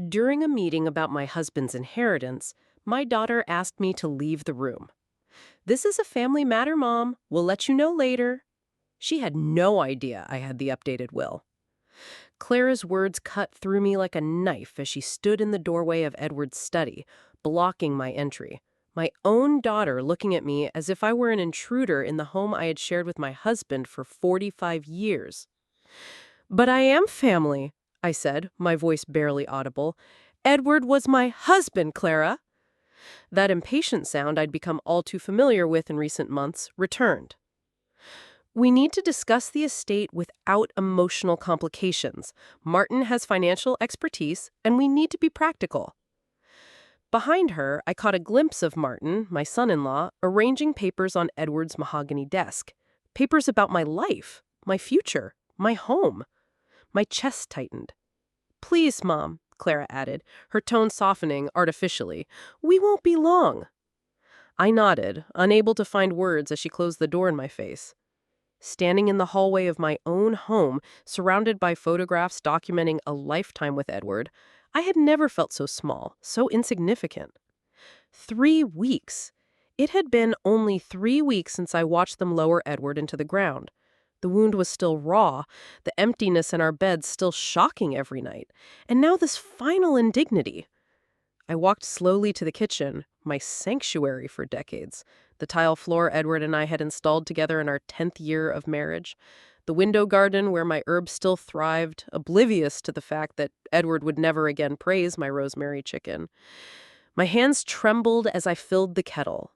During a meeting about my husband's inheritance, my daughter asked me to leave the room. "This is a family matter, Mom. We'll let you know later." She had no idea I had the updated will. Clara's words cut through me like a knife as she stood in the doorway of Edward's study, blocking my entry. My own daughter looking at me as if I were an intruder in the home I had shared with my husband for 45 years. "But I am family," I said, my voice barely audible. "Edward was my husband, Clara." That impatient sound I'd become all too familiar with in recent months returned. "We need to discuss the estate without emotional complications. Martin has financial expertise, and we need to be practical." Behind her, I caught a glimpse of Martin, my son-in-law, arranging papers on Edward's mahogany desk. Papers about my life, my future, my home. My chest tightened. "Please, Mom," Clara added, her tone softening artificially. "We won't be long." I nodded, unable to find words as she closed the door in my face. Standing in the hallway of my own home, surrounded by photographs documenting a lifetime with Edward, I had never felt so small, so insignificant. 3 weeks. It had been only 3 weeks since I watched them lower Edward into the ground. The wound was still raw, the emptiness in our beds still shocking every night, and now this final indignity. I walked slowly to the kitchen, my sanctuary for decades, the tile floor Edward and I had installed together in our 10th year of marriage, the window garden where my herbs still thrived, oblivious to the fact that Edward would never again praise my rosemary chicken. My hands trembled as I filled the kettle.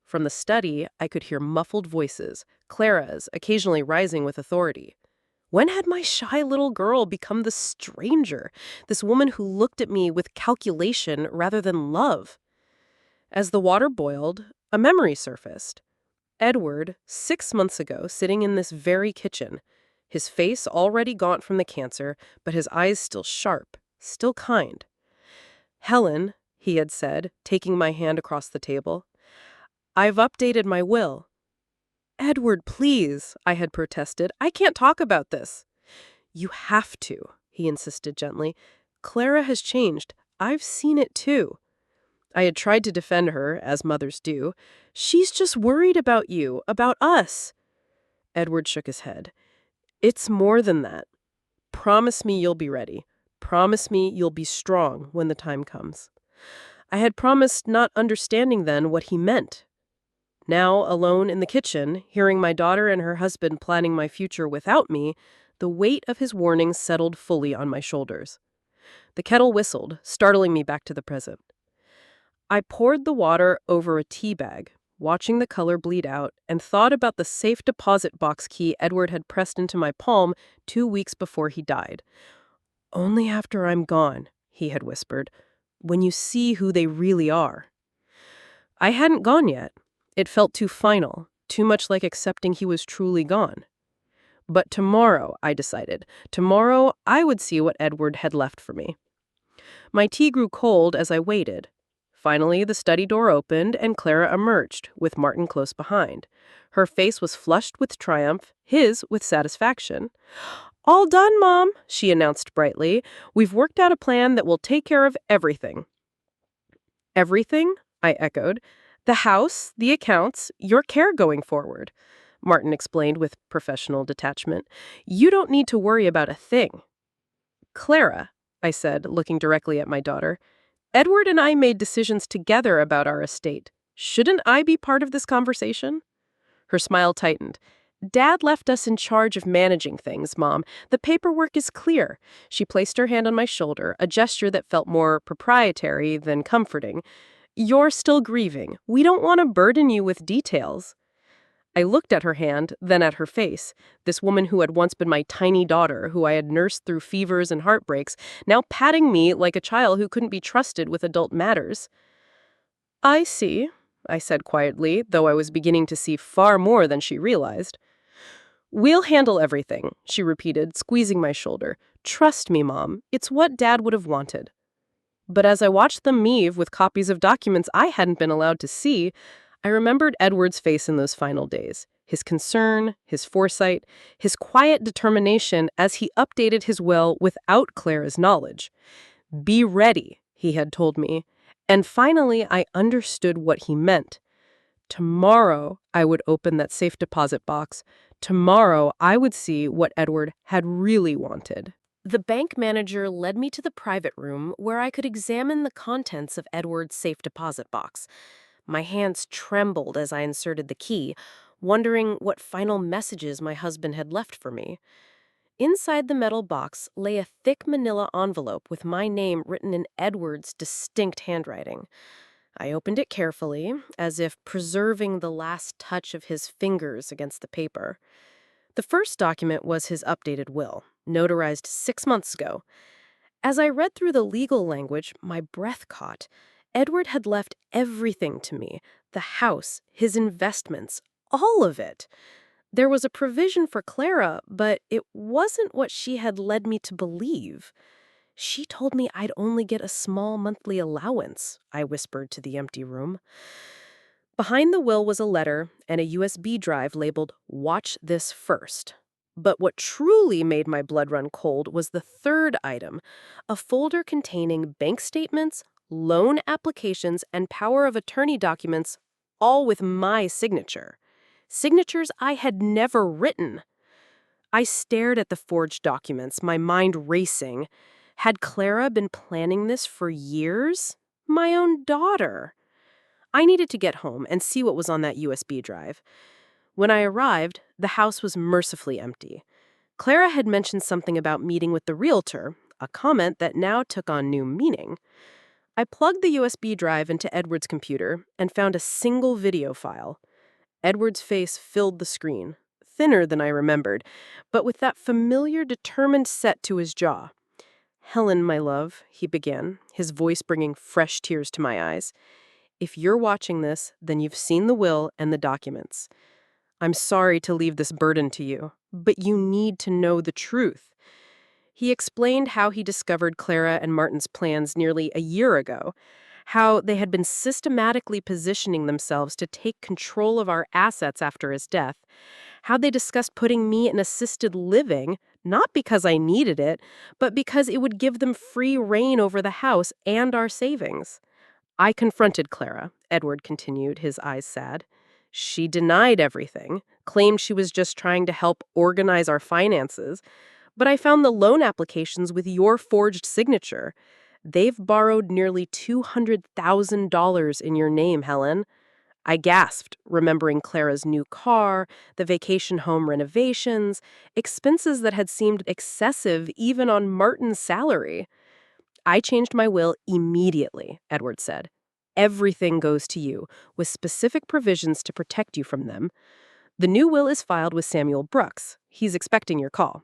From the study, I could hear muffled voices, Clara's, occasionally rising with authority. When had my shy little girl become the stranger, this woman who looked at me with calculation rather than love? As the water boiled, a memory surfaced. Edward, 6 months ago, sitting in this very kitchen, his face already gaunt from the cancer, but his eyes still sharp, still kind. "Helen," he had said, taking my hand across the table, "I've updated my will." "Edward, please," I had protested. "I can't talk about this." "You have to," he insisted gently. "Clara has changed. I've seen it too." I had tried to defend her, as mothers do. "She's just worried about you, about us." Edward shook his head. "It's more than that. Promise me you'll be ready. Promise me you'll be strong when the time comes." I had promised, not understanding then what he meant. Now, alone in the kitchen, hearing my daughter and her husband planning my future without me, the weight of his warnings settled fully on my shoulders. The kettle whistled, startling me back to the present. I poured the water over a tea bag, watching the color bleed out, and thought about the safe deposit box key Edward had pressed into my palm 2 weeks before he died. "Only after I'm gone," he had whispered, "when you see who they really are." I hadn't gone yet. It felt too final, too much like accepting he was truly gone. But tomorrow, I decided, tomorrow I would see what Edward had left for me. My tea grew cold as I waited. Finally, the study door opened and Clara emerged, with Martin close behind. Her face was flushed with triumph, his with satisfaction. "All done, Mom," she announced brightly. "We've worked out a plan that will take care of everything." "Everything?" I echoed. "The house, the accounts, your care going forward," Martin explained with professional detachment. "You don't need to worry about a thing." "Clara," I said, looking directly at my daughter, "Edward and I made decisions together about our estate. Shouldn't I be part of this conversation?" Her smile tightened. "Dad left us in charge of managing things, Mom. The paperwork is clear." She placed her hand on my shoulder, a gesture that felt more proprietary than comforting. "You're still grieving. We don't want to burden you with details." I looked at her hand, then at her face. This woman who had once been my tiny daughter, who I had nursed through fevers and heartbreaks, now patting me like a child who couldn't be trusted with adult matters. "I see," I said quietly, though I was beginning to see far more than she realized. "We'll handle everything," she repeated, squeezing my shoulder. "Trust me, Mom. It's what Dad would have wanted." But as I watched them meave with copies of documents I hadn't been allowed to see, I remembered Edward's face in those final days, his concern, his foresight, his quiet determination as he updated his will without Clara's knowledge. Be ready, he had told me. And finally, I understood what he meant. Tomorrow, I would open that safe deposit box. Tomorrow, I would see what Edward had really wanted. The bank manager led me to the private room where I could examine the contents of Edward's safe deposit box. My hands trembled as I inserted the key, wondering what final messages my husband had left for me. Inside the metal box lay a thick manila envelope with my name written in Edward's distinct handwriting. I opened it carefully, as if preserving the last touch of his fingers against the paper. The first document was his updated will, notarized 6 months ago. As I read through the legal language, my breath caught. Edward had left everything to me, the house, his investments, all of it. There was a provision for Clara, but it wasn't what she had led me to believe. She told me I'd only get a small monthly allowance, I whispered to the empty room. Behind the will was a letter and a USB drive labeled, "Watch this first." But what truly made my blood run cold was the third item, a folder containing bank statements, loan applications, and power of attorney documents, all with my signature. Signatures I had never written. I stared at the forged documents, my mind racing. Had Clara been planning this for years? My own daughter. I needed to get home and see what was on that USB drive. When I arrived, the house was mercifully empty. Clara had mentioned something about meeting with the realtor, a comment that now took on new meaning. I plugged the USB drive into Edward's computer and found a single video file. Edward's face filled the screen, thinner than I remembered, but with that familiar, determined set to his jaw. "Helen, my love," he began, his voice bringing fresh tears to my eyes. "If you're watching this, then you've seen the will and the documents. I'm sorry to leave this burden to you, but you need to know the truth." He explained how he discovered Clara and Martin's plans nearly a year ago, how they had been systematically positioning themselves to take control of our assets after his death, how they discussed putting me in assisted living, not because I needed it, but because it would give them free reign over the house and our savings. I confronted Clara, Edward continued, his eyes sad. She denied everything, claimed she was just trying to help organize our finances, but I found the loan applications with your forged signature. They've borrowed nearly $200,000 in your name, Helen. I gasped, remembering Clara's new car, the vacation home renovations, expenses that had seemed excessive even on Martin's salary. "I changed my will immediately," Edward said. "Everything goes to you, with specific provisions to protect you from them. The new will is filed with Samuel Brooks. He's expecting your call."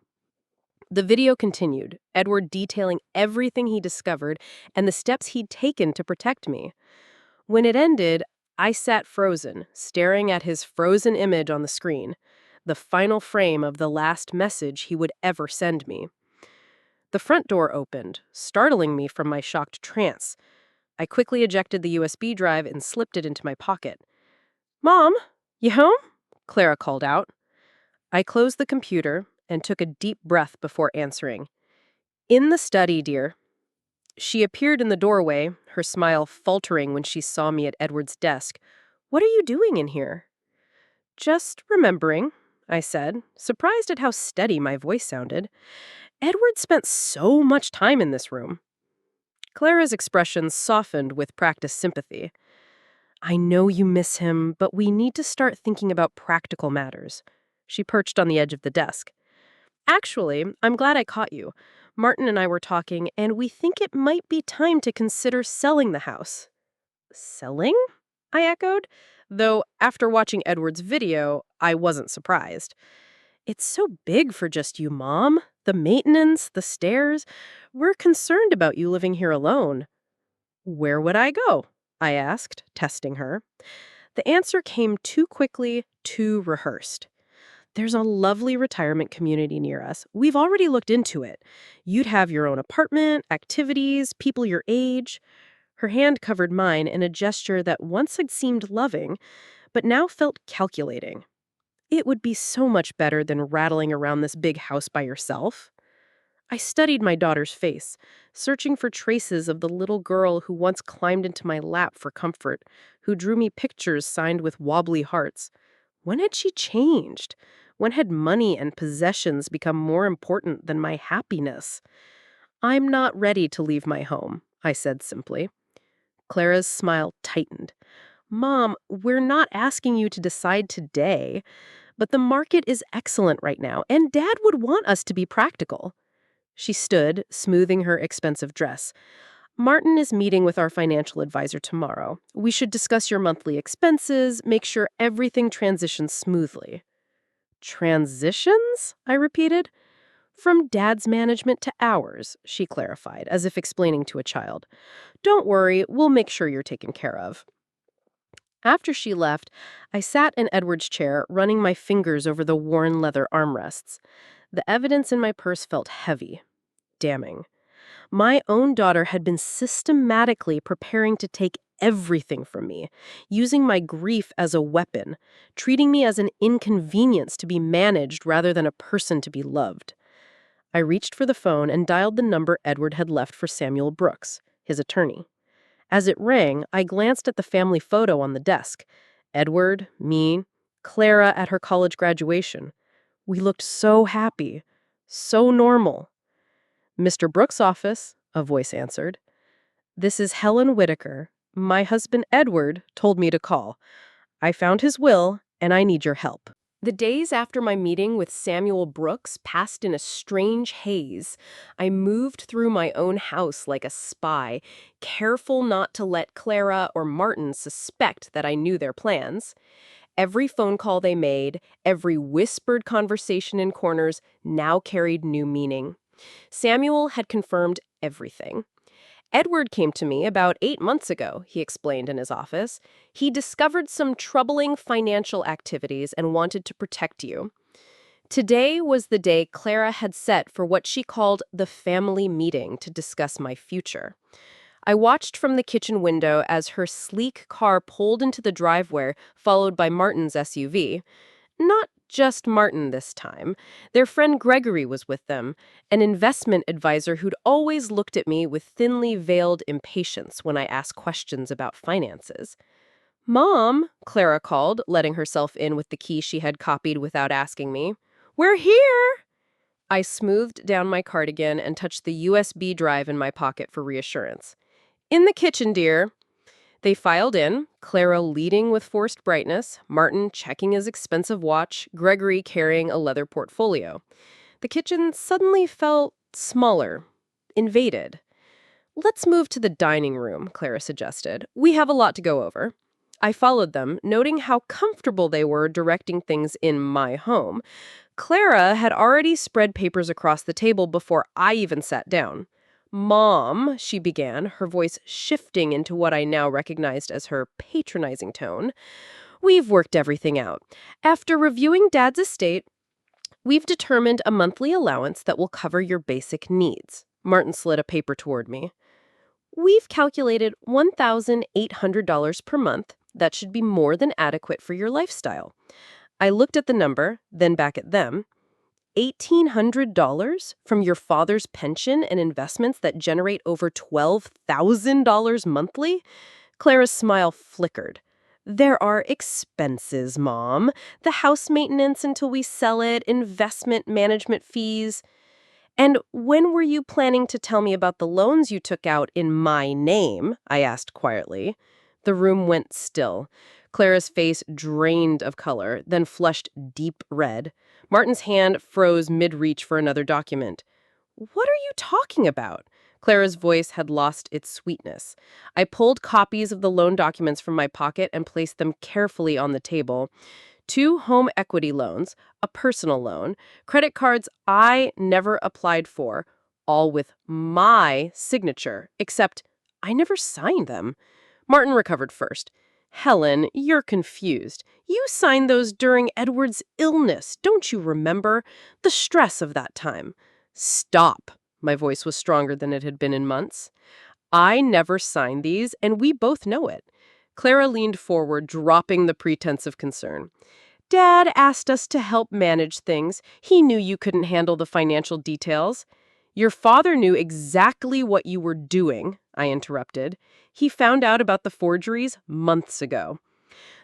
The video continued, Edward detailing everything he discovered and the steps he'd taken to protect me. When it ended, I sat frozen, staring at his frozen image on the screen, the final frame of the last message he would ever send me. The front door opened, startling me from my shocked trance. I quickly ejected the USB drive and slipped it into my pocket. "Mom, you home?" Clara called out. I closed the computer and took a deep breath before answering. "In the study, dear." She appeared in the doorway, her smile faltering when she saw me at Edward's desk. "What are you doing in here?" "Just remembering," I said, surprised at how steady my voice sounded. Edward spent so much time in this room. Clara's expression softened with practiced sympathy. "I know you miss him, but we need to start thinking about practical matters." She perched on the edge of the desk. "Actually, I'm glad I caught you. Martin and I were talking, and we think it might be time to consider selling the house." "Selling?" I echoed, though after watching Edward's video, I wasn't surprised. "It's so big for just you, Mom. The maintenance, the stairs. We're concerned about you living here alone." "Where would I go?" I asked, testing her. The answer came too quickly, too rehearsed. "There's a lovely retirement community near us. We've already looked into it. You'd have your own apartment, activities, people your age." Her hand covered mine in a gesture that once had seemed loving, but now felt calculating. "It would be so much better than rattling around this big house by yourself." I studied my daughter's face, searching for traces of the little girl who once climbed into my lap for comfort, who drew me pictures signed with wobbly hearts. When had she changed? When had money and possessions become more important than my happiness? I'm not ready to leave my home, I said simply. Clara's smile tightened. Mom, we're not asking you to decide today, but the market is excellent right now, and Dad would want us to be practical. She stood, smoothing her expensive dress. Martin is meeting with our financial advisor tomorrow. We should discuss your monthly expenses, make sure everything transitions smoothly. Transitions? I repeated. From Dad's management to ours, she clarified, as if explaining to a child. Don't worry, we'll make sure you're taken care of. After she left, I sat in Edward's chair, running my fingers over the worn leather armrests. The evidence in my purse felt heavy, damning. My own daughter had been systematically preparing to take everything from me, using my grief as a weapon, treating me as an inconvenience to be managed rather than a person to be loved. I reached for the phone and dialed the number Edward had left for Samuel Brooks, his attorney. As it rang, I glanced at the family photo on the desk. Edward, me, Clara at her college graduation. We looked so happy, so normal. Mr. Brooks' office, a voice answered. This is Helen Whitaker. My husband Edward told me to call. I found his will, and I need your help. The days after my meeting with Samuel Brooks passed in a strange haze. I moved through my own house like a spy, careful not to let Clara or Martin suspect that I knew their plans. Every phone call they made, every whispered conversation in corners now carried new meaning. Samuel had confirmed everything. Edward came to me about 8 months ago, he explained in his office. He discovered some troubling financial activities and wanted to protect you. Today was the day Clara had set for what she called the family meeting to discuss my future. I watched from the kitchen window as her sleek car pulled into the driveway, followed by Martin's SUV. Not just Martin this time. Their friend Gregory was with them, an investment advisor who'd always looked at me with thinly veiled impatience when I asked questions about finances. Mom, Clara called, letting herself in with the key she had copied without asking me. We're here! I smoothed down my cardigan and touched the USB drive in my pocket for reassurance. In the kitchen, dear. They filed in, Clara leading with forced brightness, Martin checking his expensive watch, Gregory carrying a leather portfolio. The kitchen suddenly felt smaller, invaded. Let's move to the dining room, Clara suggested. We have a lot to go over. I followed them, noting how comfortable they were directing things in my home. Clara had already spread papers across the table before I even sat down. Mom, she began, her voice shifting into what I now recognized as her patronizing tone. We've worked everything out. After reviewing Dad's estate, we've determined a monthly allowance that will cover your basic needs. Martin slid a paper toward me. We've calculated $1,800 per month. That should be more than adequate for your lifestyle. I looked at the number, then back at them. $1,800 from your father's pension and investments that generate over $12,000 monthly? Clara's smile flickered. There are expenses, Mom. The house maintenance until we sell it, investment management fees. And when were you planning to tell me about the loans you took out in my name? I asked quietly. The room went still. Clara's face drained of color, then flushed deep red. Martin's hand froze mid-reach for another document. What are you talking about? Clara's voice had lost its sweetness. I pulled copies of the loan documents from my pocket and placed them carefully on the table. 2 home equity loans, a personal loan, credit cards I never applied for, all with my signature, except I never signed them. Martin recovered first. Helen, you're confused. You signed those during Edward's illness. Don't you remember? The stress of that time. Stop. My voice was stronger than it had been in months. I never signed these, and we both know it. Clara leaned forward, dropping the pretense of concern. Dad asked us to help manage things. He knew you couldn't handle the financial details. Your father knew exactly what you were doing, I interrupted. He found out about the forgeries months ago.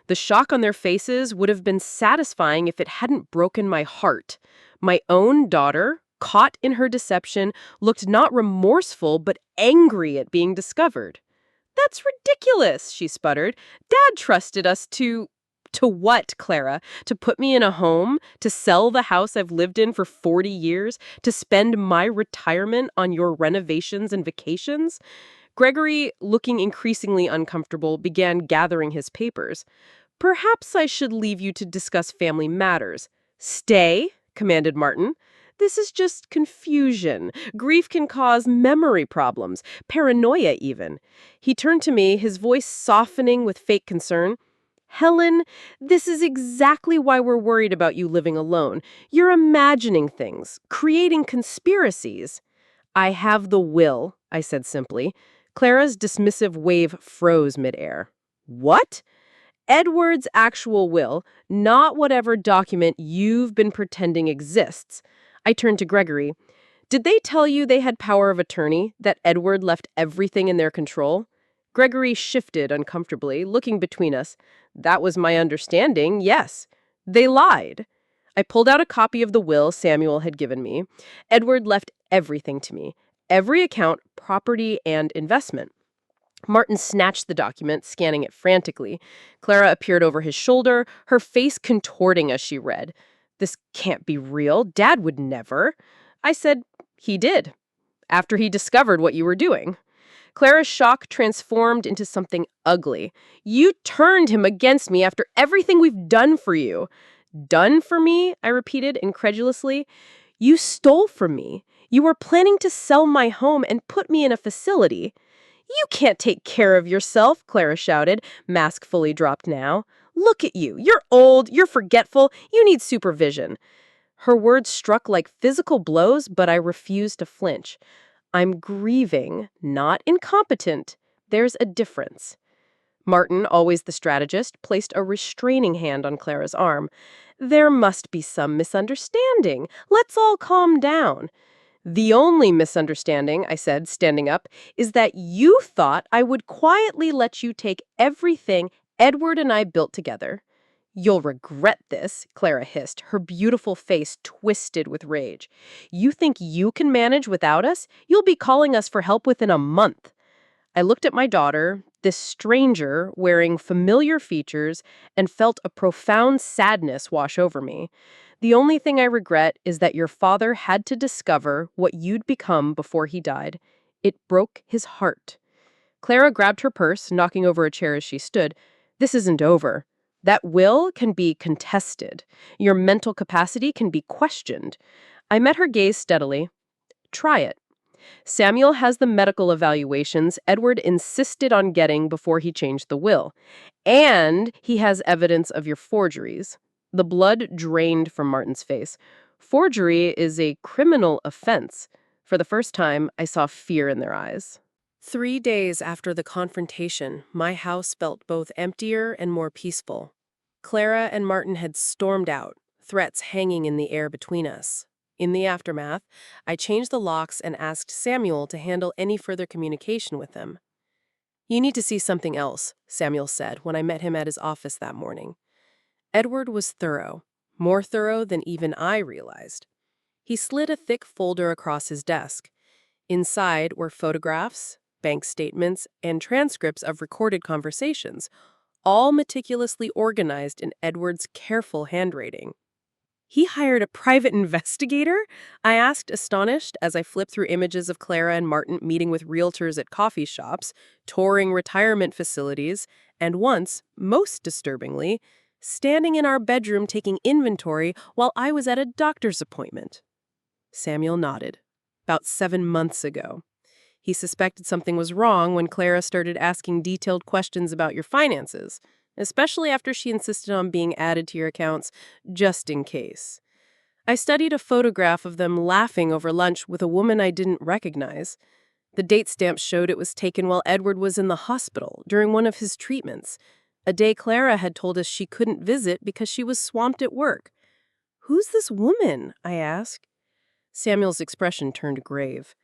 The shock on their faces would have been satisfying if it hadn't broken my heart. My own daughter, caught in her deception, looked not remorseful but angry at being discovered. "That's ridiculous," she sputtered. "Dad trusted us to—" To what, Clara? To put me in a home? To sell the house I've lived in for 40 years? To spend my retirement on your renovations and vacations? Gregory, looking increasingly uncomfortable, began gathering his papers. "Perhaps I should leave you to discuss family matters." "Stay," commanded Martin. "This is just confusion. Grief can cause memory problems, paranoia even." He turned to me, his voice softening with fake concern. "Helen, this is exactly why we're worried about you living alone. You're imagining things, creating conspiracies." "I have the will," I said simply. Clara's dismissive wave froze midair. "What?" "Edward's actual will, not whatever document you've been pretending exists." I turned to Gregory. "Did they tell you they had power of attorney, that Edward left everything in their control?" Gregory shifted uncomfortably, looking between us. "That was my understanding, yes." "They lied." I pulled out a copy of the will Samuel had given me. Edward left everything to me. Every account, property, and investment. Martin snatched the document, scanning it frantically. Clara appeared over his shoulder, her face contorting as she read. "This can't be real. Dad would never." I said, "He did, after he discovered what you were doing." Clara's shock transformed into something ugly. "You turned him against me after everything we've done for you." "Done for me?" I repeated incredulously. "You stole from me. You were planning to sell my home and put me in a facility." "You can't take care of yourself," Clara shouted, mask fully dropped now. "Look at you. You're old, you're forgetful, you need supervision." Her words struck like physical blows, but I refused to flinch. "I'm grieving, not incompetent. There's a difference." Martin, always the strategist, placed a restraining hand on Clara's arm. "There must be some misunderstanding. Let's all calm down." "The only misunderstanding," I said, standing up, "is that you thought I would quietly let you take everything Edward and I built together." "You'll regret this," Clara hissed, her beautiful face twisted with rage. "You think you can manage without us? You'll be calling us for help within a month." I looked at my daughter, this stranger wearing familiar features, and felt a profound sadness wash over me. "The only thing I regret is that your father had to discover what you'd become before he died. It broke his heart." Clara grabbed her purse, knocking over a chair as she stood. "This isn't over. That will can be contested. Your mental capacity can be questioned." I met her gaze steadily. "Try it. Samuel has the medical evaluations Edward insisted on getting before he changed the will. And he has evidence of your forgeries." The blood drained from Martin's face. "Forgery is a criminal offense." For the first time, I saw fear in their eyes. 3 days after the confrontation, my house felt both emptier and more peaceful. Clara and Martin had stormed out, threats hanging in the air between us. In the aftermath, I changed the locks and asked Samuel to handle any further communication with them. "You need to see something else," Samuel said when I met him at his office that morning. Edward was thorough, more thorough than even I realized. He slid a thick folder across his desk. Inside were photographs, bank statements, and transcripts of recorded conversations, all meticulously organized in Edward's careful handwriting. "He hired a private investigator?" I asked, astonished, as I flipped through images of Clara and Martin meeting with realtors at coffee shops, touring retirement facilities, and once, most disturbingly, standing in our bedroom taking inventory while I was at a doctor's appointment. Samuel nodded. "About 7 months ago. He suspected something was wrong when Clara started asking detailed questions about your finances, especially after she insisted on being added to your accounts just in case. I studied a photograph of them laughing over lunch with a woman I didn't recognize. The date stamp showed it was taken while Edward was in the hospital during one of his treatments, a day Clara had told us she couldn't visit because she was swamped at work. "Who's this woman?" I asked. Samuel's expression turned grave.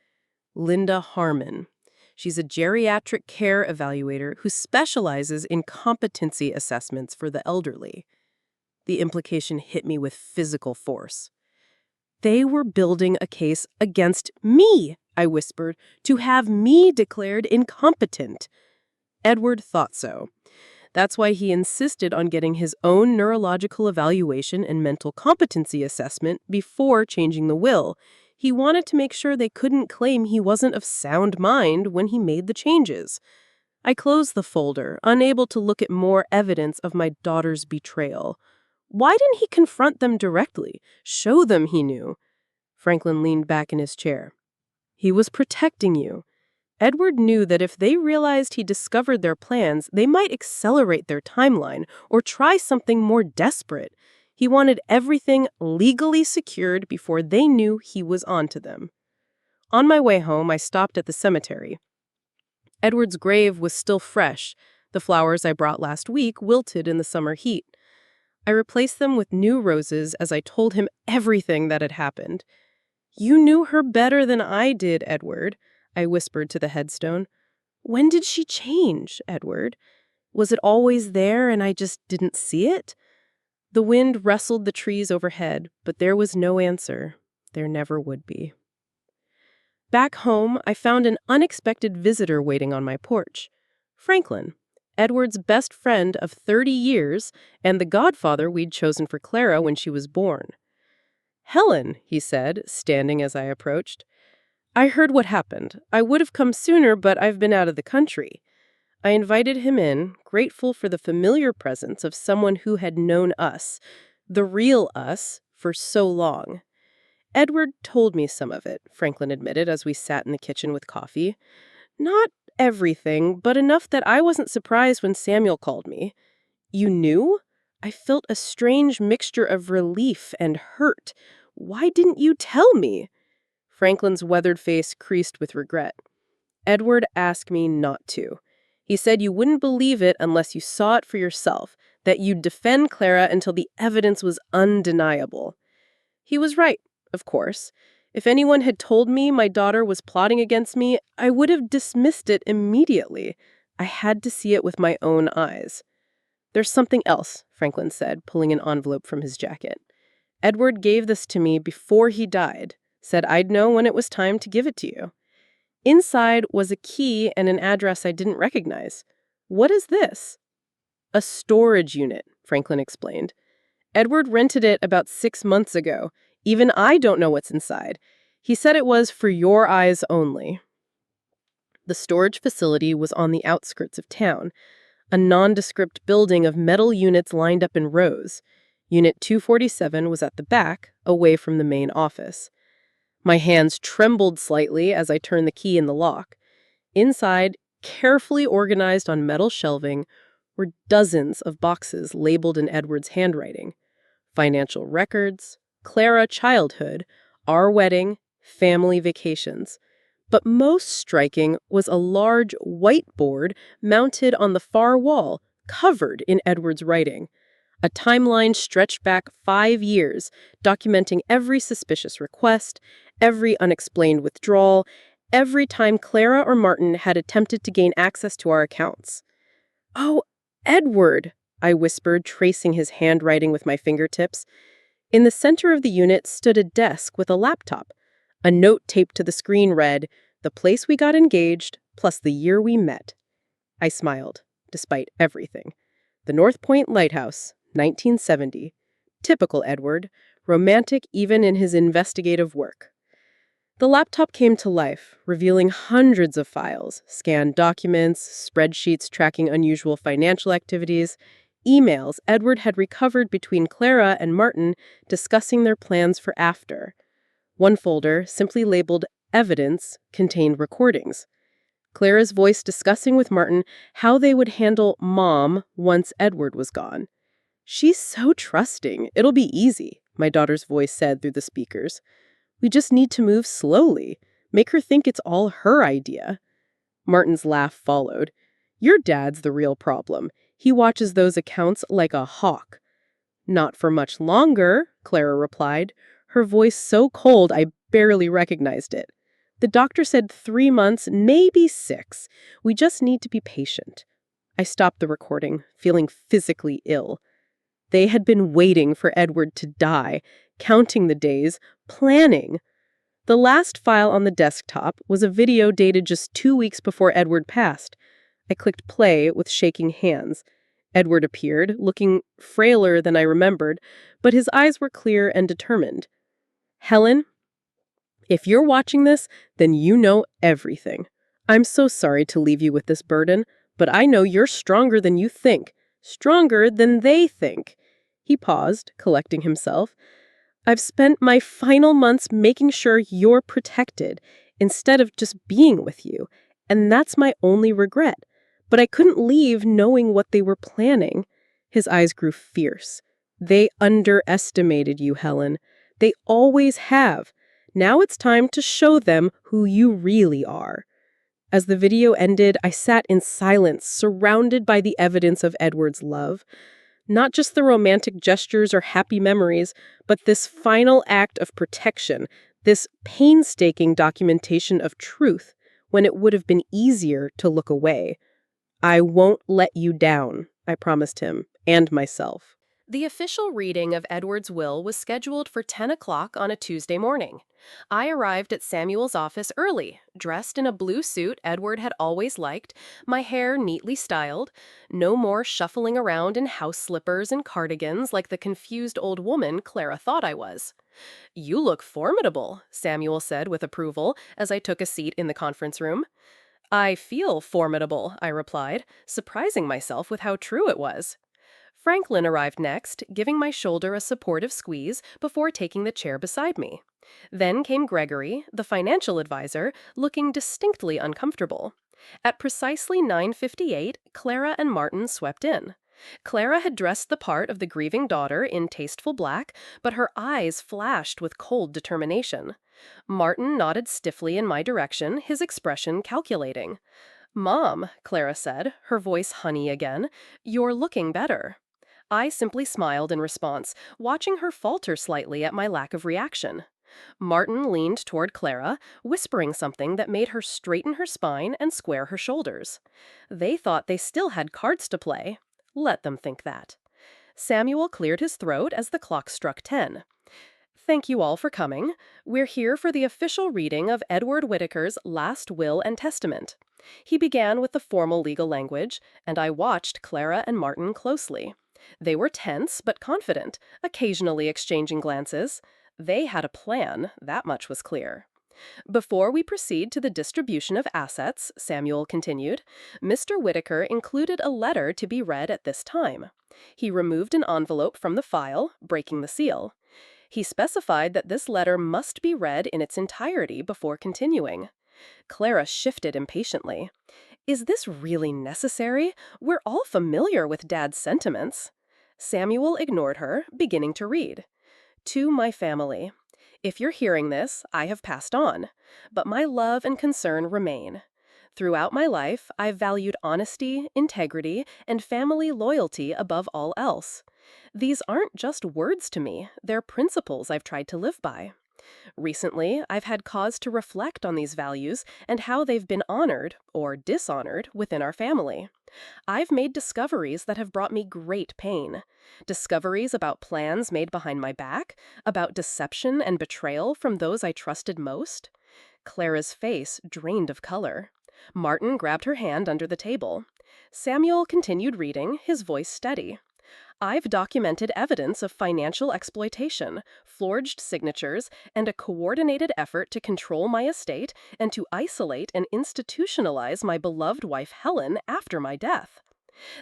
Linda Harmon. She's a geriatric care evaluator who specializes in competency assessments for the elderly. The implication hit me with physical force. They were building a case against me, I whispered, to have me declared incompetent. Edward thought so. That's why he insisted on getting his own neurological evaluation and mental competency assessment before changing the will. He wanted to make sure they couldn't claim he wasn't of sound mind when he made the changes. I closed the folder, unable to look at more evidence of my daughter's betrayal. Why didn't he confront them directly, show them he knew? Franklin leaned back in his chair. He was protecting you. Edward knew that if they realized he discovered their plans, they might accelerate their timeline or try something more desperate. He wanted everything legally secured before they knew he was onto them. On my way home, I stopped at the cemetery. Edward's grave was still fresh. The flowers I brought last week wilted in the summer heat. I replaced them with new roses as I told him everything that had happened. "You knew her better than I did, Edward," I whispered to the headstone. "When did she change, Edward? Was it always there and I just didn't see it?" The wind rustled the trees overhead, but there was no answer. There never would be. Back home, I found an unexpected visitor waiting on my porch. Franklin, Edward's best friend of 30 years and the godfather we'd chosen for Clara when she was born. "Helen," he said, standing as I approached. "I heard what happened. I would have come sooner, but I've been out of the country." I invited him in, grateful for the familiar presence of someone who had known us, the real us, for so long. "Edward told me some of it," Franklin admitted as we sat in the kitchen with coffee. "Not everything, but enough that I wasn't surprised when Samuel called me." "You knew?" I felt a strange mixture of relief and hurt. "Why didn't you tell me?" Franklin's weathered face creased with regret. "Edward asked me not to. He said you wouldn't believe it unless you saw it for yourself, that you'd defend Clara until the evidence was undeniable." He was right, of course. If anyone had told me my daughter was plotting against me, I would have dismissed it immediately. I had to see it with my own eyes. "There's something else," Franklin said, pulling an envelope from his jacket. "Edward gave this to me before he died, said I'd know when it was time to give it to you." Inside was a key and an address I didn't recognize. "What is this?" "A storage unit," Franklin explained. "Edward rented it about 6 months ago. Even I don't know what's inside. He said it was for your eyes only." The storage facility was on the outskirts of town, a nondescript building of metal units lined up in rows. Unit 247 was at the back, away from the main office. My hands trembled slightly as I turned the key in the lock. Inside, carefully organized on metal shelving, were dozens of boxes labeled in Edward's handwriting. Financial records, Clara childhood, our wedding, family vacations. But most striking was a large whiteboard mounted on the far wall, covered in Edward's writing. A timeline stretched back 5 years, documenting every suspicious request, every unexplained withdrawal, every time Clara or Martin had attempted to gain access to our accounts. "Oh, Edward," I whispered, tracing his handwriting with my fingertips. In the center of the unit stood a desk with a laptop. A note taped to the screen read, "The place we got engaged, plus the year we met." I smiled, despite everything. "The North Point Lighthouse, 1970. Typical Edward, romantic even in his investigative work." The laptop came to life, revealing hundreds of files, scanned documents, spreadsheets tracking unusual financial activities, emails Edward had recovered between Clara and Martin discussing their plans for after. One folder, simply labeled Evidence, contained recordings. Clara's voice discussing with Martin how they would handle Mom once Edward was gone. "She's so trusting. It'll be easy," my daughter's voice said through the speakers. "We just need to move slowly. Make her think it's all her idea." Martin's laugh followed. "Your dad's the real problem. He watches those accounts like a hawk." "Not for much longer," Clara replied. her voice so cold I barely recognized it. The doctor said 3 months, maybe 6. We just need to be patient. I stopped the recording, feeling physically ill. They had been waiting for Edward to die, counting the days, planning. The last file on the desktop was a video dated just 2 weeks before Edward passed. I clicked play with shaking hands. Edward appeared, looking frailer than I remembered, but his eyes were clear and determined. "Helen, if you're watching this, then you know everything. I'm so sorry to leave you with this burden, but I know you're stronger than you think, stronger than they think." He paused, collecting himself. "I've spent my final months making sure you're protected, instead of just being with you, and that's my only regret. But I couldn't leave knowing what they were planning." His eyes grew fierce. "They underestimated you, Helen. They always have. Now it's time to show them who you really are." As the video ended, I sat in silence, surrounded by the evidence of Edward's love. Not just the romantic gestures or happy memories, but this final act of protection, this painstaking documentation of truth, when it would have been easier to look away. "I won't let you down," I promised him, and myself. The official reading of Edward's will was scheduled for 10 o'clock on a Tuesday morning. I arrived at Samuel's office early, dressed in a blue suit Edward had always liked, my hair neatly styled, no more shuffling around in house slippers and cardigans like the confused old woman Clara thought I was. "You look formidable," Samuel said with approval as I took a seat in the conference room. "I feel formidable," I replied, surprising myself with how true it was. Franklin arrived next, giving my shoulder a supportive squeeze before taking the chair beside me. Then came Gregory, the financial advisor, looking distinctly uncomfortable. At precisely 9:58, Clara and Martin swept in. Clara had dressed the part of the grieving daughter in tasteful black, but her eyes flashed with cold determination. Martin nodded stiffly in my direction, his expression calculating. "Mom," Clara said, her voice honey again, "you're looking better." I simply smiled in response, watching her falter slightly at my lack of reaction. Martin leaned toward Clara, whispering something that made her straighten her spine and square her shoulders. They thought they still had cards to play. Let them think that. Samuel cleared his throat as the clock struck 10. "Thank you all for coming. We're here for the official reading of Edward Whittaker's last will and testament." He began with the formal legal language, and I watched Clara and Martin closely. They were tense but confident, occasionally exchanging glances. They had a plan, that much was clear. "Before we proceed to the distribution of assets," Samuel continued, "Mr. Whittaker included a letter to be read at this time." He removed an envelope from the file, breaking the seal. He specified that this letter must be read in its entirety before continuing. Clara shifted impatiently. "Is this really necessary? We're all familiar with Dad's sentiments." Samuel ignored her, beginning to read. "To my family. If you're hearing this, I have passed on, but my love and concern remain. Throughout my life, I've valued honesty, integrity, and family loyalty above all else. These aren't just words to me, they're principles I've tried to live by. Recently, I've had cause to reflect on these values and how they've been honored, or dishonored, within our family. I've made discoveries that have brought me great pain. Discoveries about plans made behind my back, about deception and betrayal from those I trusted most." Clara's face drained of color. Martin grabbed her hand under the table. Samuel continued reading, his voice steady. "I've documented evidence of financial exploitation, forged signatures, and a coordinated effort to control my estate and to isolate and institutionalize my beloved wife Helen after my death."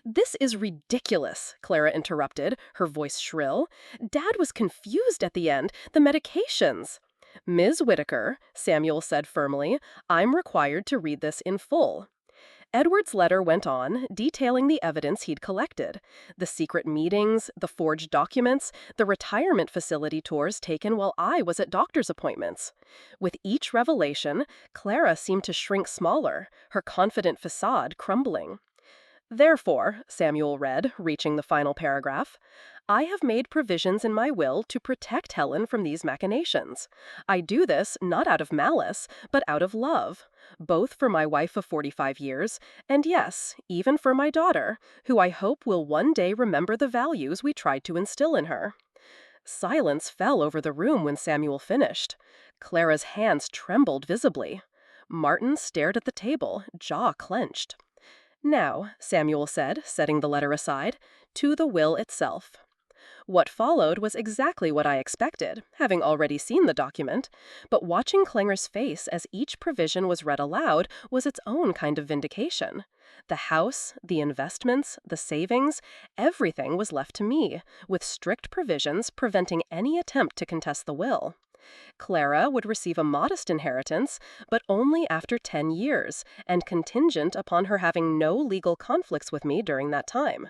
"This is ridiculous," Clara interrupted, her voice shrill. "Dad was confused at the end. The medications." "Ms. Whittaker," Samuel said firmly, "I'm required to read this in full." Edward's letter went on, detailing the evidence he'd collected. The secret meetings, the forged documents, the retirement facility tours taken while I was at doctor's appointments. With each revelation, Clara seemed to shrink smaller, her confident facade crumbling. Therefore, Samuel read, reaching the final paragraph, I have made provisions in my will to protect Helen from these machinations. I do this not out of malice, but out of love, both for my wife of 45 years, and yes, even for my daughter, who I hope will one day remember the values we tried to instill in her. Silence fell over the room when Samuel finished. Clara's hands trembled visibly. Martin stared at the table, jaw clenched. Now, Samuel said, setting the letter aside, to the will itself. What followed was exactly what I expected, having already seen the document, but watching Klinger's face as each provision was read aloud was its own kind of vindication. The house, the investments, the savings, everything was left to me, with strict provisions preventing any attempt to contest the will. Clara would receive a modest inheritance, but only after 10 years, and contingent upon her having no legal conflicts with me during that time.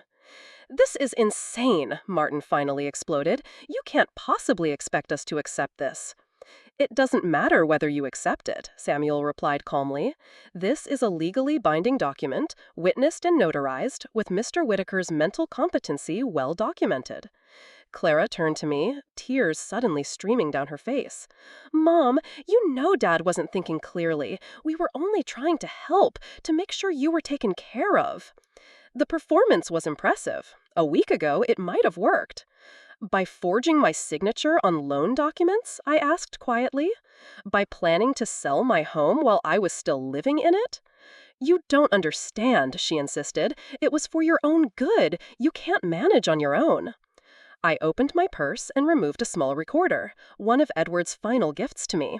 This is insane, Martin finally exploded. You can't possibly expect us to accept this. It doesn't matter whether you accept it, Samuel replied calmly. This is a legally binding document, witnessed and notarized, with Mr. Whitaker's mental competency well documented. Clara turned to me, tears suddenly streaming down her face. Mom, you know Dad wasn't thinking clearly. We were only trying to help, to make sure you were taken care of. The performance was impressive. A week ago, it might have worked. By forging my signature on loan documents? I asked quietly. By planning to sell my home while I was still living in it? You don't understand, she insisted. It was for your own good. You can't manage on your own. I opened my purse and removed a small recorder, one of Edward's final gifts to me.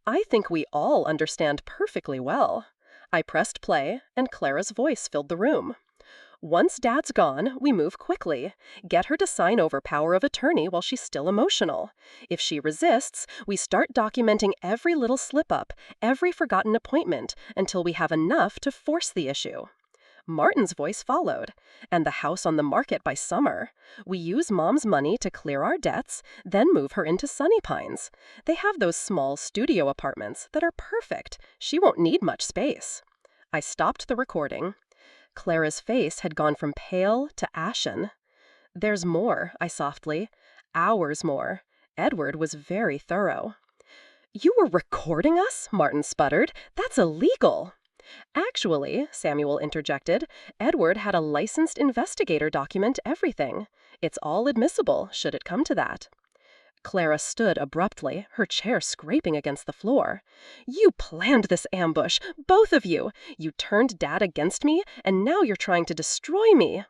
I think we all understand perfectly well. I pressed play, and Clara's voice filled the room. Once Dad's gone, we move quickly. Get her to sign over power of attorney while she's still emotional. If she resists, we start documenting every little slip-up, every forgotten appointment, until we have enough to force the issue. Martin's voice followed. And the house on the market by summer. We use Mom's money to clear our debts, then move her into Sunny Pines. They have those small studio apartments that are perfect. She won't need much space. I stopped the recording. Clara's face had gone from pale to ashen. There's more, I softly. Hours more. Edward was very thorough. You were recording us? Martin sputtered. That's illegal. Actually, Samuel interjected, Edward had a licensed investigator document everything. It's all admissible, should it come to that. Clara stood abruptly, her chair scraping against the floor. You planned this ambush, both of you. You turned Dad against me, and now you're trying to destroy me.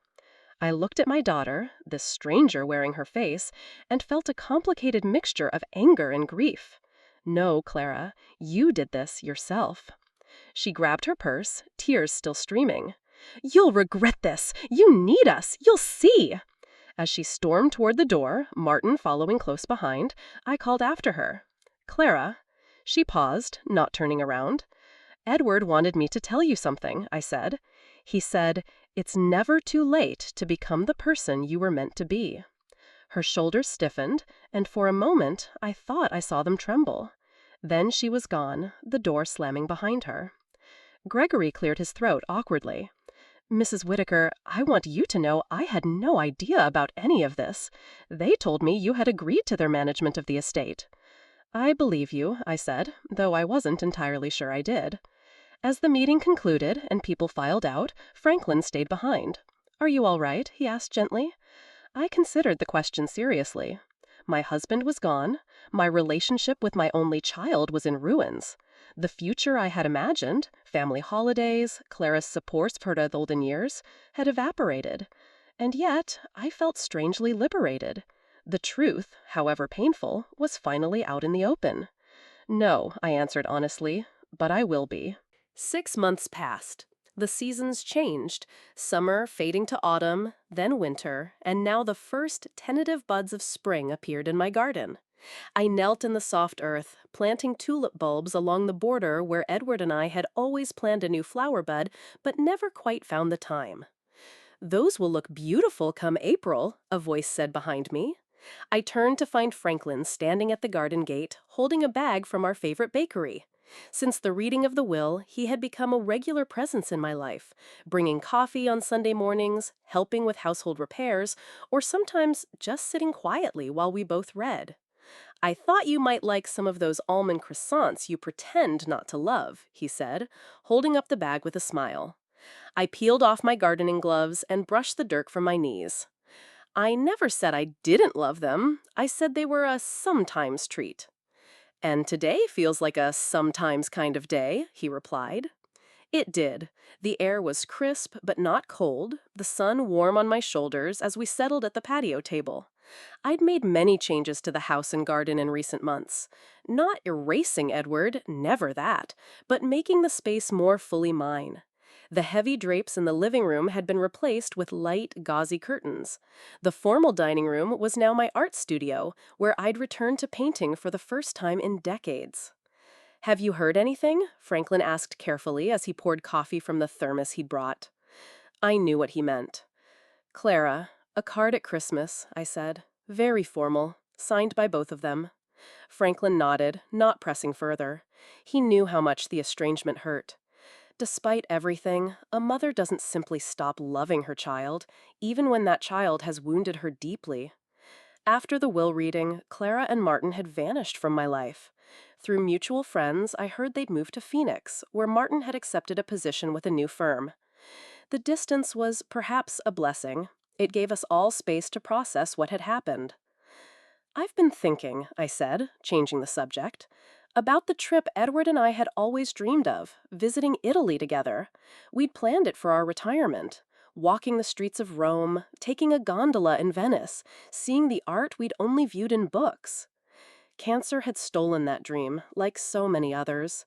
I looked at my daughter, this stranger wearing her face, and felt a complicated mixture of anger and grief. No, Clara, you did this yourself. She grabbed her purse, tears still streaming. You'll regret this. You need us. You'll see. As she stormed toward the door, Martin following close behind, I called after her. Clara. She paused, not turning around. Edward wanted me to tell you something, I said. He said, it's never too late to become the person you were meant to be. Her shoulders stiffened, and for a moment I thought I saw them tremble. Then she was gone, the door slamming behind her. Gregory cleared his throat awkwardly. Mrs. Whitaker, I want you to know I had no idea about any of this. They told me you had agreed to their management of the estate. I believe you, I said, though I wasn't entirely sure I did. As the meeting concluded and people filed out, Franklin stayed behind. Are you all right? He asked gently. I considered the question seriously. My husband was gone. My relationship with my only child was in ruins. The future I had imagined, family holidays, Clara's supports for the olden years, had evaporated. And yet, I felt strangely liberated. The truth, however painful, was finally out in the open. No, I answered honestly, but I will be. 6 months passed. The seasons changed, summer fading to autumn, then winter, and now the first tentative buds of spring appeared in my garden. I knelt in the soft earth, planting tulip bulbs along the border where Edward and I had always planned a new flower bed, but never quite found the time. Those will look beautiful come April, a voice said behind me. I turned to find Franklin standing at the garden gate, holding a bag from our favorite bakery. Since the reading of the will, he had become a regular presence in my life, bringing coffee on Sunday mornings, helping with household repairs, or sometimes just sitting quietly while we both read. "I thought you might like some of those almond croissants you pretend not to love," he said, holding up the bag with a smile. I peeled off my gardening gloves and brushed the dirt from my knees. "I never said I didn't love them. I said they were a sometimes treat." "And today feels like a sometimes kind of day," he replied. It did. The air was crisp but not cold, the sun warm on my shoulders as we settled at the patio table. I'd made many changes to the house and garden in recent months. Not erasing Edward, never that, but making the space more fully mine. The heavy drapes in the living room had been replaced with light, gauzy curtains. The formal dining room was now my art studio, where I'd returned to painting for the first time in decades. "Have you heard anything?" Franklin asked carefully as he poured coffee from the thermos he'd brought. I knew what he meant. "Clara, a card at Christmas," I said. "Very formal, signed by both of them." Franklin nodded, not pressing further. He knew how much the estrangement hurt. Despite everything, a mother doesn't simply stop loving her child, even when that child has wounded her deeply. After the will reading, Clara and Martin had vanished from my life. Through mutual friends, I heard they'd moved to Phoenix, where Martin had accepted a position with a new firm. The distance was perhaps a blessing. It gave us all space to process what had happened. "I've been thinking," I said, changing the subject, "about the trip Edward and I had always dreamed of, visiting Italy together. We'd planned it for our retirement. Walking the streets of Rome, taking a gondola in Venice, seeing the art we'd only viewed in books." Cancer had stolen that dream, like so many others.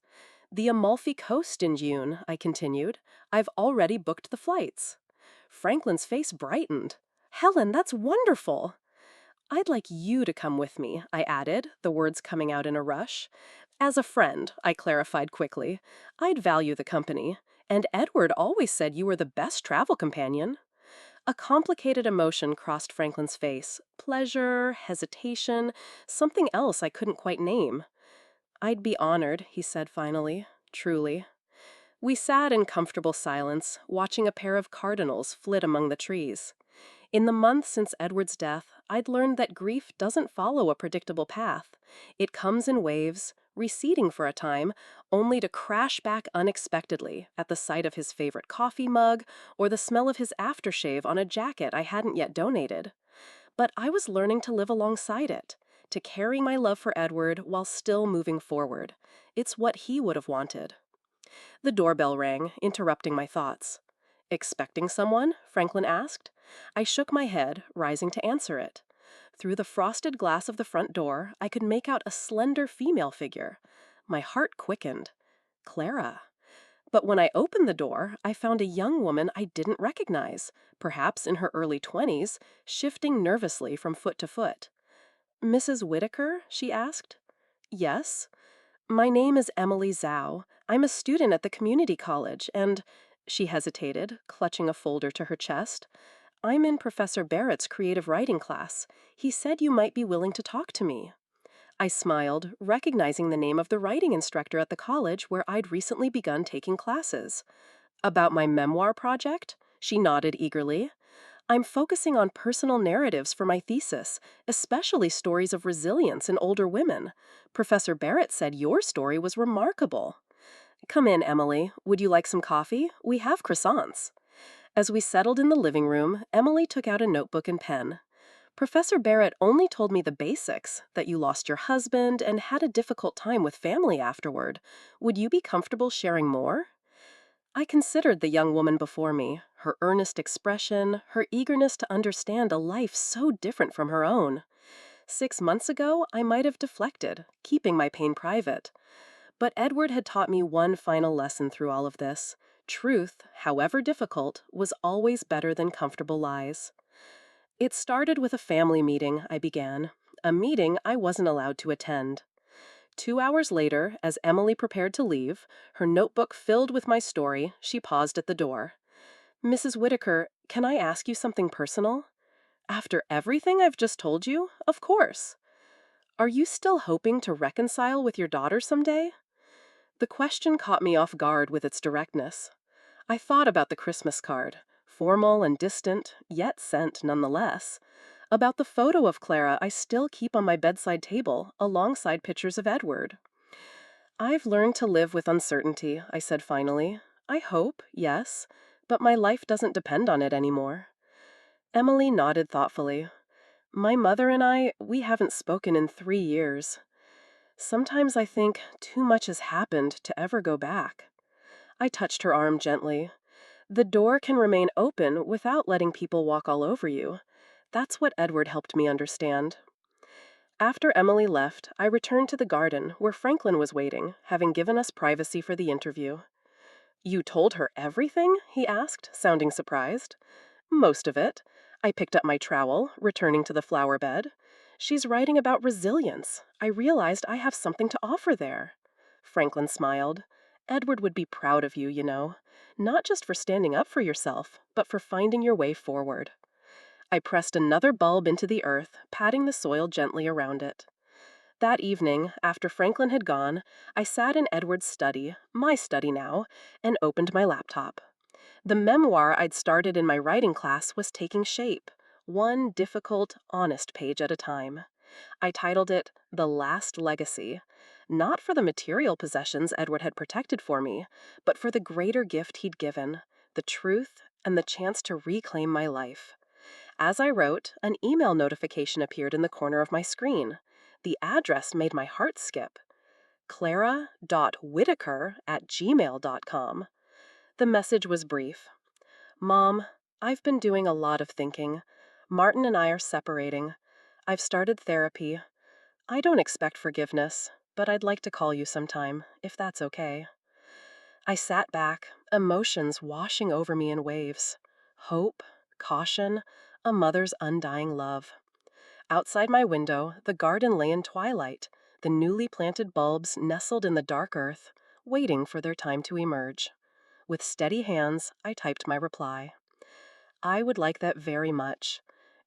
"The Amalfi Coast in June," I continued. "I've already booked the flights." Franklin's face brightened. "Helen, that's wonderful!" "I'd like you to come with me," I added, the words coming out in a rush. "As a friend," I clarified quickly. "I'd value the company. And Edward always said you were the best travel companion." A complicated emotion crossed Franklin's face. Pleasure, hesitation, something else I couldn't quite name. "I'd be honored," he said finally. "Truly." We sat in comfortable silence, watching a pair of cardinals flit among the trees. In the month since Edward's death, I'd learned that grief doesn't follow a predictable path. It comes in waves, receding for a time, only to crash back unexpectedly at the sight of his favorite coffee mug or the smell of his aftershave on a jacket I hadn't yet donated. But I was learning to live alongside it, to carry my love for Edward while still moving forward. It's what he would have wanted. The doorbell rang, interrupting my thoughts. "Expecting someone?" Franklin asked. I shook my head, rising to answer it. Through the frosted glass of the front door, I could make out a slender female figure. My heart quickened. Clara. But when I opened the door, I found a young woman I didn't recognize, perhaps in her early 20s, shifting nervously from foot to foot. "Mrs. Whitaker?" she asked. "Yes." "My name is Emily Zhao. I'm a student at the community college, and—" She hesitated, clutching a folder to her chest. "I'm in Professor Barrett's creative writing class. He said you might be willing to talk to me." I smiled, recognizing the name of the writing instructor at the college where I'd recently begun taking classes. "About my memoir project?" She nodded eagerly. "I'm focusing on personal narratives for my thesis, especially stories of resilience in older women. Professor Barrett said your story was remarkable." "Come in, Emily. Would you like some coffee? We have croissants." As we settled in the living room, Emily took out a notebook and pen. "Professor Barrett only told me the basics, that you lost your husband and had a difficult time with family afterward. Would you be comfortable sharing more?" I considered the young woman before me, her earnest expression, her eagerness to understand a life so different from her own. 6 months ago, I might have deflected, keeping my pain private. But Edward had taught me one final lesson through all of this. Truth, however difficult, was always better than comfortable lies. "It started with a family meeting," I began. A meeting I wasn't allowed to attend. 2 hours later, as Emily prepared to leave, her notebook filled with my story, she paused at the door. "Mrs. Whitaker, can I ask you something personal?" "After everything I've just told you? Of course." "Are you still hoping to reconcile with your daughter someday?" The question caught me off guard with its directness. I thought about the Christmas card, formal and distant, yet sent nonetheless. About the photo of Clara I still keep on my bedside table, alongside pictures of Edward. I've learned to live with uncertainty, I said finally. I hope, yes, but my life doesn't depend on it anymore. Emily nodded thoughtfully. My mother and we haven't spoken in 3 years. Sometimes I think too much has happened to ever go back. I touched her arm gently. The door can remain open without letting people walk all over you. That's what Edward helped me understand. After Emily left, I returned to the garden where Franklin was waiting, having given us privacy for the interview. You told her everything? He asked, sounding surprised. Most of it. I picked up my trowel, returning to the flower bed. She's writing about resilience. I realized I have something to offer there. Franklin smiled. Edward would be proud of you, you know. Not just for standing up for yourself, but for finding your way forward. I pressed another bulb into the earth, patting the soil gently around it. That evening, after Franklin had gone, I sat in Edward's study, my study now, and opened my laptop. The memoir I'd started in my writing class was taking shape, one difficult, honest page at a time. I titled it The Last Legacy, not for the material possessions Edward had protected for me, but for the greater gift he'd given, the truth and the chance to reclaim my life. As I wrote, an email notification appeared in the corner of my screen. The address made my heart skip. clara.whitaker@gmail.com. The message was brief. Mom, I've been doing a lot of thinking. Martin and I are separating. I've started therapy. I don't expect forgiveness, but I'd like to call you sometime, if that's okay. I sat back, emotions washing over me in waves. Hope, caution, a mother's undying love. Outside my window, the garden lay in twilight, the newly planted bulbs nestled in the dark earth, waiting for their time to emerge. With steady hands, I typed my reply. I would like that very much.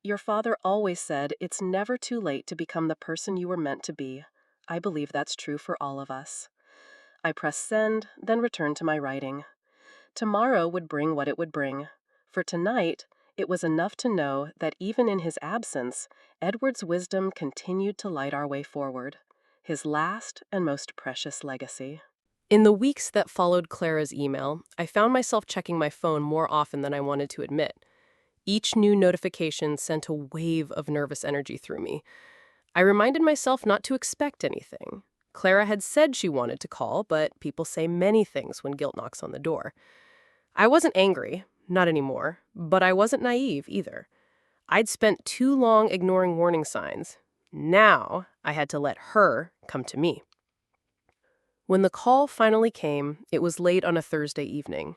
Your father always said it's never too late to become the person you were meant to be. I believe that's true for all of us. I pressed send, then returned to my writing. Tomorrow would bring what it would bring. For tonight, it was enough to know that even in his absence, Edward's wisdom continued to light our way forward, his last and most precious legacy. In the weeks that followed Clara's email, I found myself checking my phone more often than I wanted to admit. Each new notification sent a wave of nervous energy through me. I reminded myself not to expect anything. Clara had said she wanted to call, but people say many things when guilt knocks on the door. I wasn't angry, not anymore, but I wasn't naive either. I'd spent too long ignoring warning signs. Now I had to let her come to me. When the call finally came, it was late on a Thursday evening.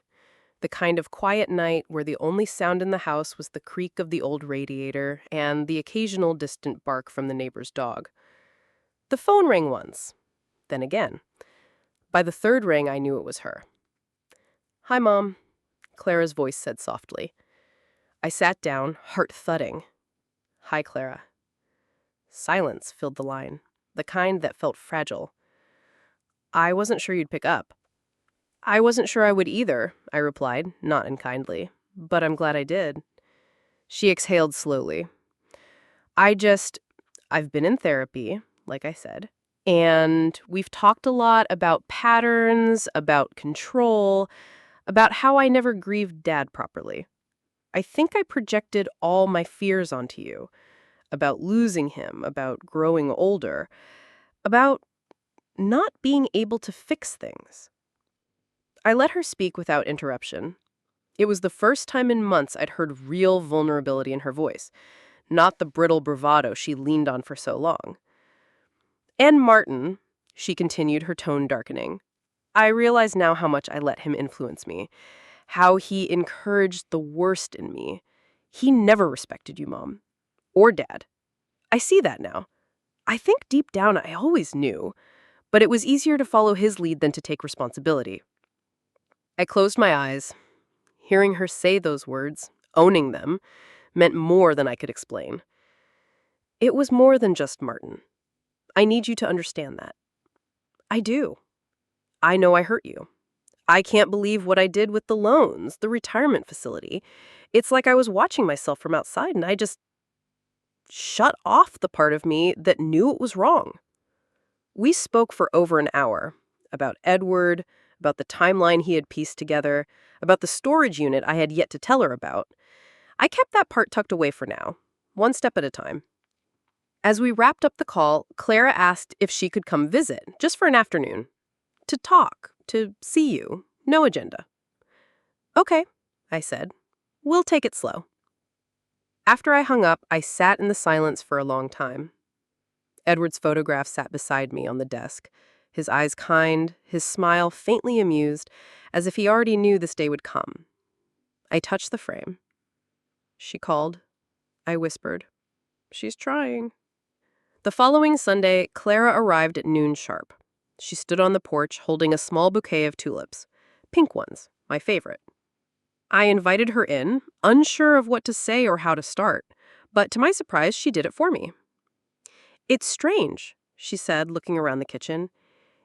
The kind of quiet night where the only sound in the house was the creak of the old radiator and the occasional distant bark from the neighbor's dog. The phone rang once, then again. By the third ring, I knew it was her. "Hi, Mom," Clara's voice said softly. I sat down, heart thudding. "Hi, Clara." Silence filled the line, the kind that felt fragile. "I wasn't sure you'd pick up." "I wasn't sure I would either," I replied, not unkindly, "but I'm glad I did." She exhaled slowly. I've been in therapy, like I said, and we've talked a lot about patterns, about control, about how I never grieved Dad properly. I think I projected all my fears onto you, about losing him, about growing older, about not being able to fix things. I let her speak without interruption. It was the first time in months I'd heard real vulnerability in her voice, not the brittle bravado she leaned on for so long. "And Martin," she continued, her tone darkening. "I realize now how much I let him influence me, how he encouraged the worst in me. He never respected you, Mom. Or Dad. I see that now. I think deep down I always knew, but it was easier to follow his lead than to take responsibility." I closed my eyes. Hearing her say those words, owning them, meant more than I could explain. It was more than just Martin. I need you to understand that. I do. I know I hurt you. I can't believe what I did with the loans, the retirement facility. It's like I was watching myself from outside and I just shut off the part of me that knew it was wrong. We spoke for over an hour about Edward, about the timeline he had pieced together, about the storage unit I had yet to tell her about. I kept that part tucked away for now, one step at a time. As we wrapped up the call, Clara asked if she could come visit, just for an afternoon. To talk, to see you, no agenda. Okay, I said. We'll take it slow. After I hung up, I sat in the silence for a long time. Edward's photograph sat beside me on the desk, his eyes kind, his smile faintly amused, as if he already knew this day would come. I touched the frame. She called. I whispered, "She's trying." The following Sunday, Clara arrived at noon sharp. She stood on the porch holding a small bouquet of tulips. Pink ones, my favorite. I invited her in, unsure of what to say or how to start, but to my surprise, she did it for me. "It's strange," she said, looking around the kitchen.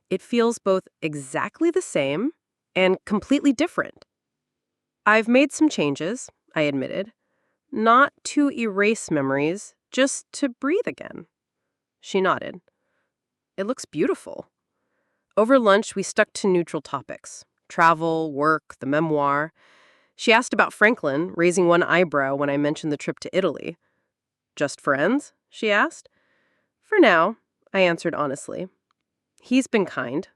"It feels both exactly the same and completely different." "I've made some changes," I admitted. "Not to erase memories, just to breathe again." She nodded. "It looks beautiful." Over lunch, we stuck to neutral topics. Travel, work, the memoir. She asked about Franklin, raising one eyebrow when I mentioned the trip to Italy. "Just friends?" she asked. "For now," I answered honestly. "He's been kind.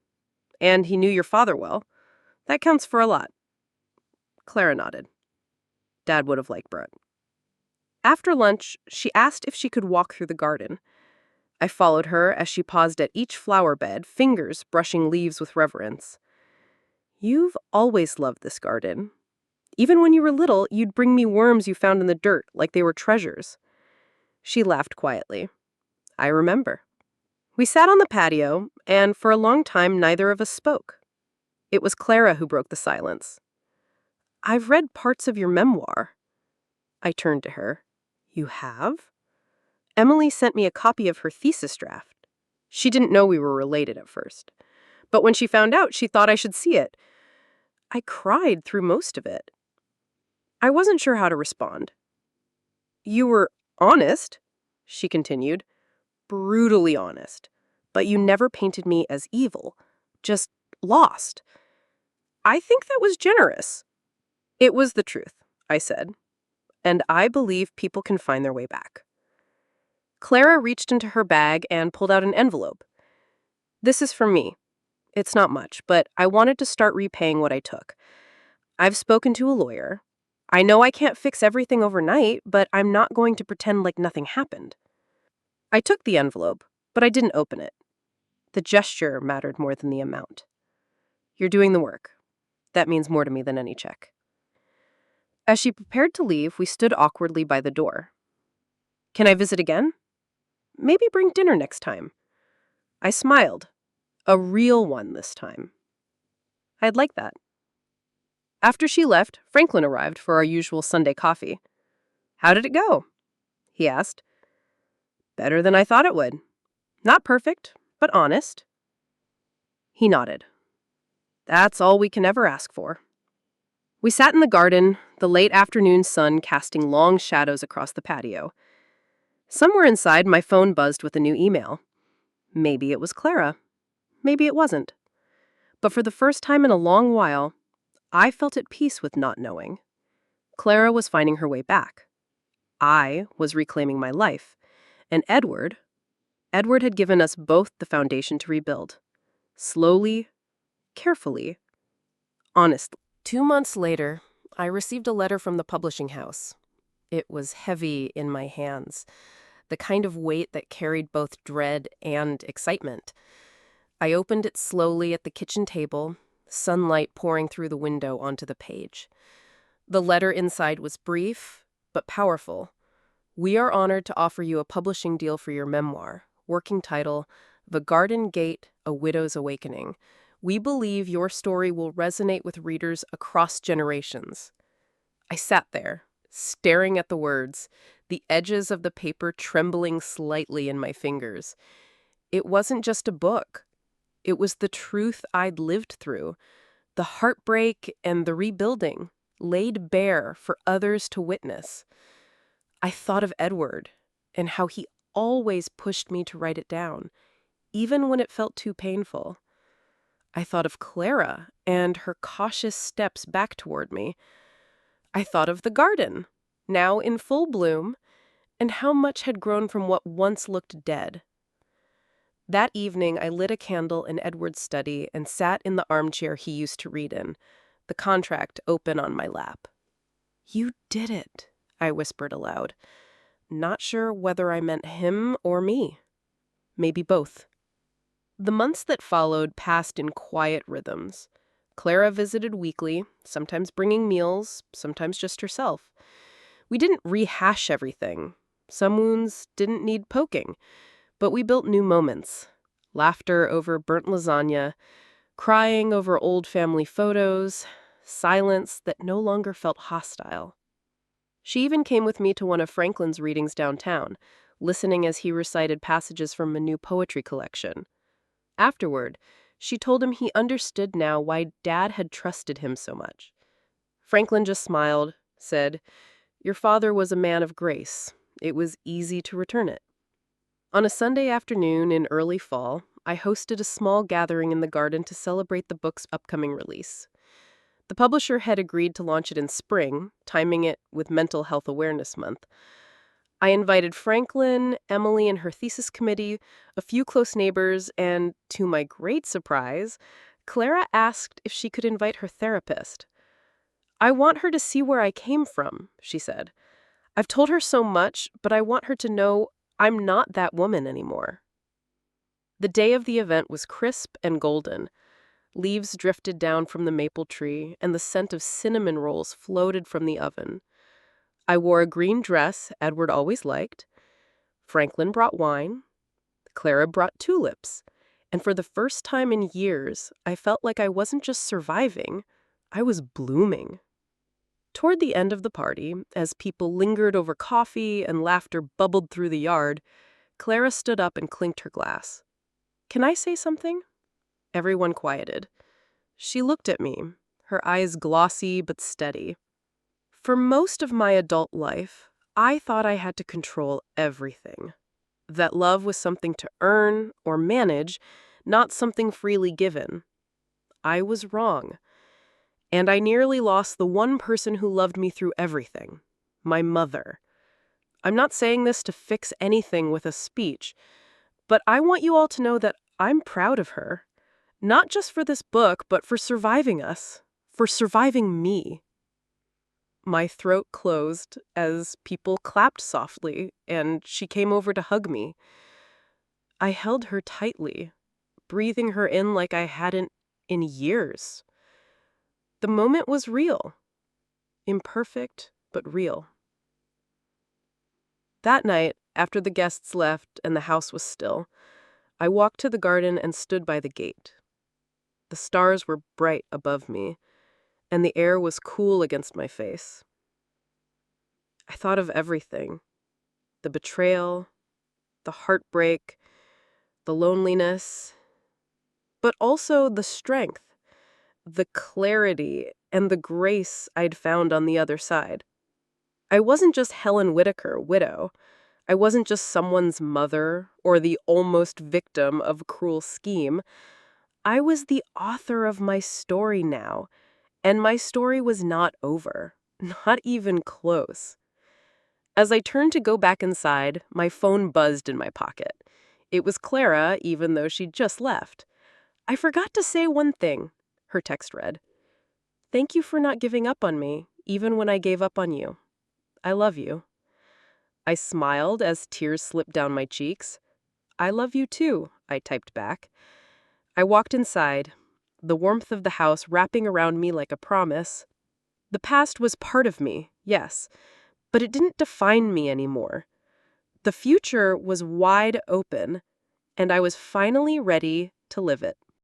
And he knew your father well. That counts for a lot." Clara nodded. Dad would have liked Brett. After lunch, she asked if she could walk through the garden. I followed her as she paused at each flower bed, fingers brushing leaves with reverence. "You've always loved this garden. Even when you were little, you'd bring me worms you found in the dirt, like they were treasures." She laughed quietly. "I remember." We sat on the patio, and for a long time neither of us spoke. It was Clara who broke the silence. "I've read parts of your memoir." I turned to her. "You have?" "Emily sent me a copy of her thesis draft. She didn't know we were related at first. But when she found out, she thought I should see it. I cried through most of it." I wasn't sure how to respond. "You were honest," she continued. "Brutally honest. But you never painted me as evil. Just lost." "I think that was generous." "It was the truth," I said. "And I believe people can find their way back." Clara reached into her bag and pulled out an envelope. "This is from me. It's not much, but I wanted to start repaying what I took. I've spoken to a lawyer. I know I can't fix everything overnight, but I'm not going to pretend like nothing happened." I took the envelope, but I didn't open it. The gesture mattered more than the amount. "You're doing the work. That means more to me than any check." As she prepared to leave, we stood awkwardly by the door. "Can I visit again? Maybe bring dinner next time." I smiled. A real one this time. I'd like that. After she left, Franklin arrived for our usual Sunday coffee. "How did it go?" he asked. "Better than I thought it would. Not perfect, but honest." He nodded. "That's all we can ever ask for." We sat in the garden, the late afternoon sun casting long shadows across the patio. Somewhere inside, my phone buzzed with a new email. Maybe it was Clara. Maybe it wasn't. But for the first time in a long while, I felt at peace with not knowing. Clara was finding her way back. I was reclaiming my life. And Edward had given us both the foundation to rebuild. Slowly, carefully, honestly. 2 months later, I received a letter from the publishing house. It was heavy in my hands, the kind of weight that carried both dread and excitement. I opened it slowly at the kitchen table, sunlight pouring through the window onto the page. The letter inside was brief, but powerful. "We are honored to offer you a publishing deal for your memoir. Working title, The Garden Gate, A Widow's Awakening. We believe your story will resonate with readers across generations." I sat there, staring at the words, the edges of the paper trembling slightly in my fingers. It wasn't just a book. It was the truth I'd lived through, the heartbreak and the rebuilding, laid bare for others to witness. I thought of Edward and how he always pushed me to write it down, even when it felt too painful. I thought of Clara and her cautious steps back toward me. I thought of the garden, now in full bloom, and how much had grown from what once looked dead. That evening, I lit a candle in Edward's study and sat in the armchair he used to read in, the contract open on my lap. "You did it," I whispered aloud, not sure whether I meant him or me. Maybe both. The months that followed passed in quiet rhythms. Clara visited weekly, sometimes bringing meals, sometimes just herself. We didn't rehash everything. Some wounds didn't need poking, but we built new moments. Laughter over burnt lasagna, crying over old family photos, silence that no longer felt hostile. She even came with me to one of Franklin's readings downtown, listening as he recited passages from a new poetry collection. Afterward, she told him he understood now why Dad had trusted him so much. Franklin just smiled, said, "Your father was a man of grace. It was easy to return it." On a Sunday afternoon in early fall, I hosted a small gathering in the garden to celebrate the book's upcoming release. The publisher had agreed to launch it in spring, timing it with Mental Health Awareness Month. I invited Franklin, Emily and her thesis committee, a few close neighbors, and, to my great surprise, Clara asked if she could invite her therapist. "I want her to see where I came from," she said. "I've told her so much, but I want her to know I'm not that woman anymore." The day of the event was crisp and golden. Leaves drifted down from the maple tree, and the scent of cinnamon rolls floated from the oven. I wore a green dress Edward always liked. Franklin brought wine. Clara brought tulips. And for the first time in years, I felt like I wasn't just surviving, I was blooming. Toward the end of the party, as people lingered over coffee and laughter bubbled through the yard, Clara stood up and clinked her glass. "Can I say something?" Everyone quieted. She looked at me, her eyes glossy but steady. For most of my adult life, I thought I had to control everything. That love was something to earn or manage, not something freely given. I was wrong. And I nearly lost the one person who loved me through everything, my mother. I'm not saying this to fix anything with a speech, but I want you all to know that I'm proud of her. Not just for this book, but for surviving us, for surviving me. My throat closed as people clapped softly, and she came over to hug me. I held her tightly, breathing her in like I hadn't in years. The moment was real. Imperfect, but real. That night, after the guests left and the house was still, I walked to the garden and stood by the gate. The stars were bright above me, and the air was cool against my face. I thought of everything. The betrayal, the heartbreak, the loneliness, but also the strength, the clarity, and the grace I'd found on the other side. I wasn't just Helen Whitaker, widow. I wasn't just someone's mother or the almost victim of a cruel scheme. I was the author of my story now, and my story was not over, not even close. As I turned to go back inside, my phone buzzed in my pocket. It was Clara, even though she'd just left. "I forgot to say one thing," her text read. "Thank you for not giving up on me, even when I gave up on you. I love you." I smiled as tears slipped down my cheeks. "I love you too," I typed back. I walked inside, the warmth of the house wrapping around me like a promise. The past was part of me, yes, but it didn't define me anymore. The future was wide open, and I was finally ready to live it.